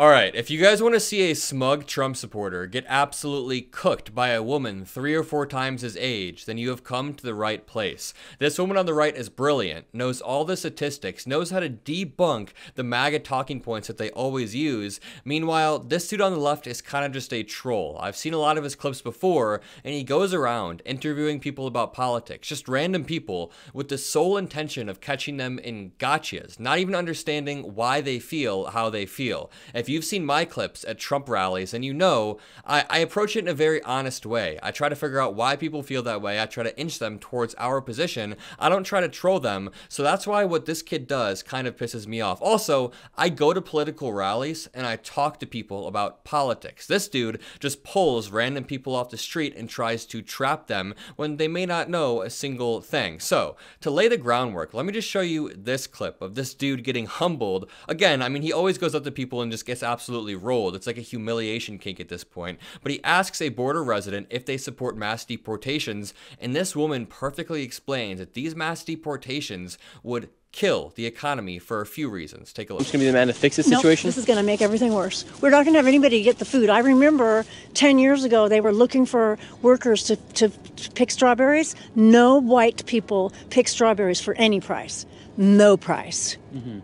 Alright, if you guys want to see a smug Trump supporter get absolutely cooked by a woman 3 or 4 times his age, then you have come to the right place. This woman on the right is brilliant, knows all the statistics, knows how to debunk the MAGA talking points that they always use. Meanwhile, this dude on the left is kind of just a troll. I've seen a lot of his clips before, and he goes around interviewing people about politics, just random people, with the sole intention of catching them in gotchas, not even understanding why they feel how they feel. If you've seen my clips at Trump rallies, and you know, I approach it in a very honest way. I try to figure out why people feel that way. I try to inch them towards our position. I don't try to troll them. So that's why what this kid does kind of pisses me off. Also, I go to political rallies and I talk to people about politics. This dude just pulls random people off the street and tries to trap them when they may not know a single thing. So, to lay the groundwork, let me just show you this clip of this dude getting humbled. Again, I mean, he always goes up to people and just gets absolutely rolled. It's like a humiliation kink at this point. But he asks a border resident if they support mass deportations, and this woman perfectly explains that these mass deportations would kill the economy for a few reasons. Take a look. I'm just going to be the man to fix this situation? This is going to make everything worse. We're not going to have anybody get the food. I remember 10 years ago, they were looking for workers to pick strawberries. No white people pick strawberries for any price. No price.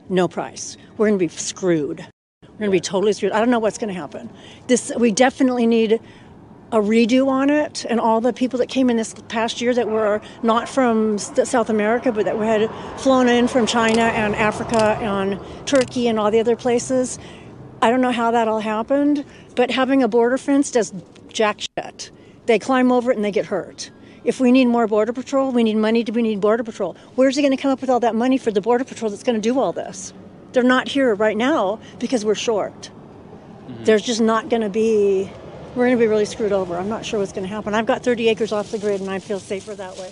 No price. We're going to be screwed. We're going to be totally screwed. I don't know what's going to happen. We definitely need a redo on it, and all the people that came in this past year that were not from South America, but that had flown in from China and Africa and Turkey and all the other places. I don't know how that all happened, but having a border fence does jack shit. They climb over it and they get hurt. If we need more border patrol, we need money. We need border patrol. Where's he going to come up with all that money for the border patrol that's going to do all this? They're not here right now because we're short. There's just not going to be, we're going to be really screwed over. I'm not sure what's going to happen. I've got 30 acres off the grid and I feel safer that way.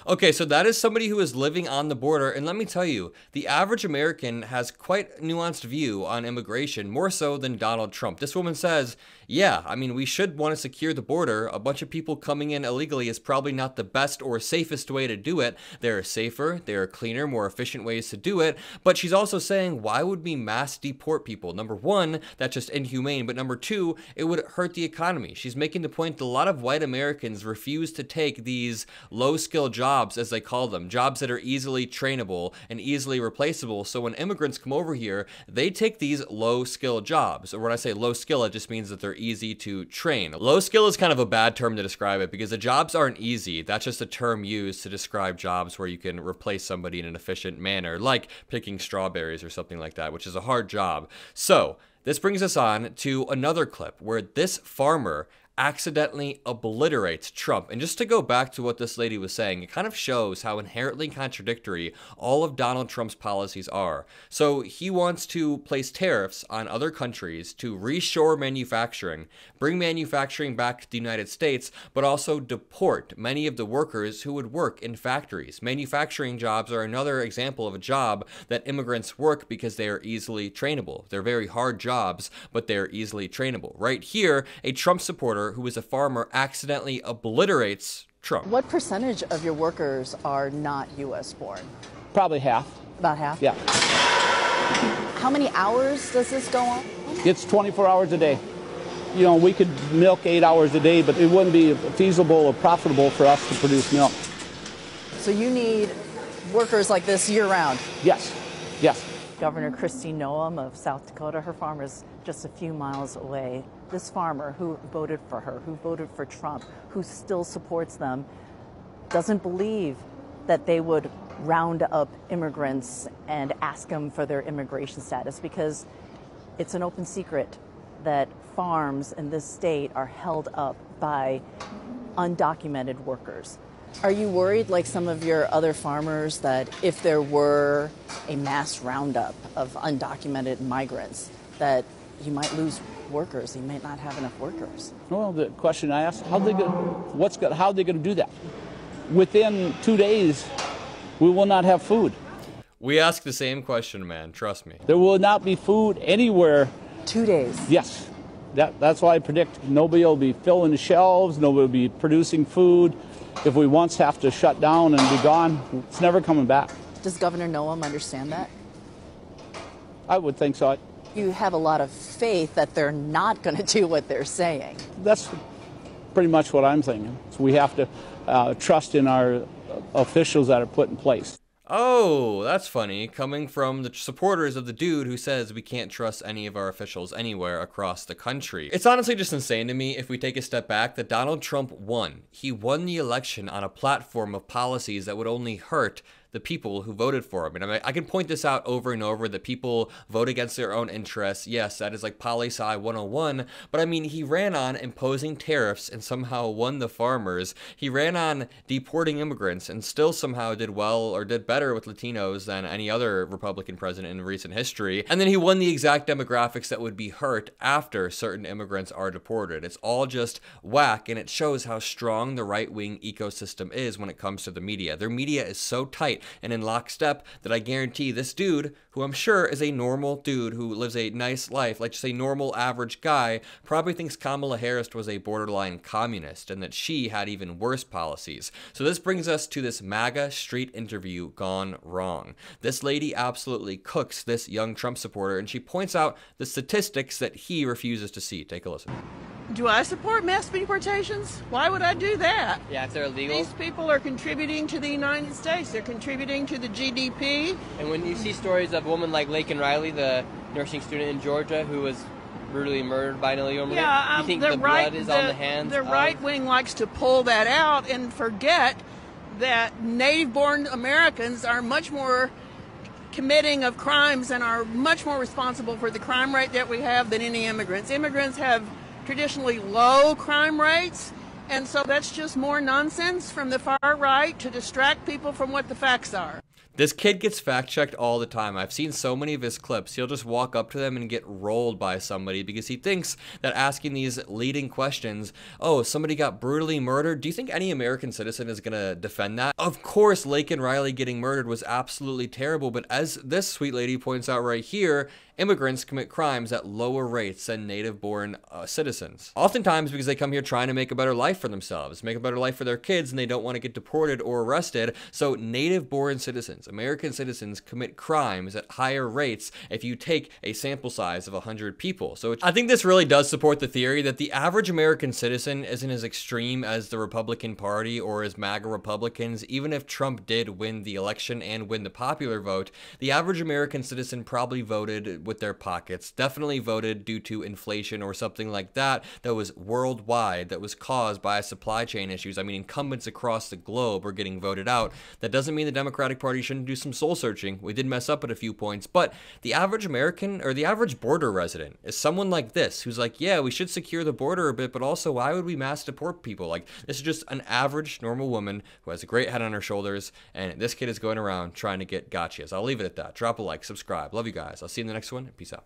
Okay, so that is somebody who is living on the border, and let me tell you, the average American has quite a nuanced view on immigration, more so than Donald Trump. This woman says, yeah, I mean, we should want to secure the border. A bunch of people coming in illegally is probably not the best or safest way to do it. There are safer, there are cleaner, more efficient ways to do it, but she's also saying, why would we mass deport people? Number one, that's just inhumane, but number two, it would hurt the economy. She's making the point that a lot of white Americans refuse to take these low-skill jobs, as they call them, jobs that are easily trainable and easily replaceable. So when immigrants come over here, they take these low-skill jobs. Or when I say low-skill, it just means that they're easy to train. Low-skill is kind of a bad term to describe it because the jobs aren't easy. That's just a term used to describe jobs where you can replace somebody in an efficient manner, like picking strawberries or something like that, which is a hard job. So this brings us on to another clip where this farmer accidentally obliterates Trump. And just to go back to what this lady was saying, it kind of shows how inherently contradictory all of Donald Trump's policies are. So he wants to place tariffs on other countries to reshore manufacturing, bring manufacturing back to the United States, but also deport many of the workers who would work in factories. Manufacturing jobs are another example of a job that immigrants work because they are easily trainable. They're very hard jobs, but they're easily trainable. Right here, a Trump supporter who is a farmer accidentally obliterates Trump. What percentage of your workers are not U.S. born? Probably half. About half? Yeah. How many hours does this go on? It's 24 hours a day. You know, we could milk 8 hours a day, but it wouldn't be feasible or profitable for us to produce milk. So you need workers like this year-round? Yes, yes. Governor Kristi Noem of South Dakota, her farm is just a few miles away. This farmer who voted for her, who voted for Trump, who still supports them, doesn't believe that they would round up immigrants and ask them for their immigration status because it's an open secret that farms in this state are held up by undocumented workers. Are you worried, like some of your other farmers, that if there were a mass roundup of undocumented migrants, that you might lose workers? You might not have enough workers. Well, the question I asked, how are they going to do that? Within 2 days, we will not have food. We ask the same question, man. Trust me. There will not be food anywhere. 2 days? Yes. That's why I predict nobody will be filling the shelves, nobody will be producing food. If we once have to shut down and be gone, it's never coming back. Does Governor Noem understand that? I would think so. You have a lot of faith that they're not going to do what they're saying. That's pretty much what I'm thinking. So we have to trust in our officials that are put in place. Oh, that's funny, coming from the supporters of the dude who says we can't trust any of our officials anywhere across the country. It's honestly just insane to me, if we take a step back, that Donald Trump won. He won the election on a platform of policies that would only hurt the people who voted for him. And I can point this out over and over, that people vote against their own interests. Yes, that is like poli-sci 101, but I mean, he ran on imposing tariffs and somehow won the farmers. He ran on deporting immigrants and still somehow did well, or did better with Latinos than any other Republican president in recent history. And then he won the exact demographics that would be hurt after certain immigrants are deported. It's all just whack, and it shows how strong the right-wing ecosystem is when it comes to the media. Their media is so tight and in lockstep that I guarantee this dude, who I'm sure is a normal dude who lives a nice life, like just a normal average guy, probably thinks Kamala Harris was a borderline communist and that she had even worse policies. So this brings us to this MAGA street interview gone wrong. This lady absolutely cooks this young Trump supporter, and she points out the statistics that he refuses to see. Take a listen. Do I support mass deportations? Why would I do that? Yeah, if they're illegal. These people are contributing to the United States. They're contributing to the GDP. And when you see stories of a woman like Laken Riley, the nursing student in Georgia who was brutally murdered by an illegal immigrant, Yeah, you think the blood is on the hands The of... right wing likes to pull that out and forget that native-born Americans are much more committing of crimes and are much more responsible for the crime rate that we have than any immigrants. Immigrants have traditionally low crime rates, and so that's just more nonsense from the far right to distract people from what the facts are. This kid gets fact-checked all the time. I've seen so many of his clips. He'll just walk up to them and get rolled by somebody because he thinks that asking these leading questions, oh, somebody got brutally murdered, do you think any American citizen is going to defend that? Of course, Laken Riley getting murdered was absolutely terrible, but as this sweet lady points out right here, immigrants commit crimes at lower rates than native-born citizens. Oftentimes because they come here trying to make a better life for themselves, make a better life for their kids, and they don't want to get deported or arrested. So native-born citizens, American citizens, commit crimes at higher rates if you take a sample size of 100 people. So I think this really does support the theory that the average American citizen isn't as extreme as the Republican Party or as MAGA Republicans. Even if Trump did win the election and win the popular vote, the average American citizen probably voted with their pockets, definitely voted due to inflation or something like that that was worldwide, that was caused by supply chain issues. I mean, incumbents across the globe are getting voted out. That doesn't mean the Democratic Party shouldn't do some soul searching. We did mess up at a few points, but the average American or the average border resident is someone like this who's like, yeah, we should secure the border a bit, but also why would we mass deport people? Like, this is just an average normal woman who has a great head on her shoulders, and this kid is going around trying to get gotchas. I'll leave it at that. Drop a like, subscribe. Love you guys. I'll see you in the next one. Peace out.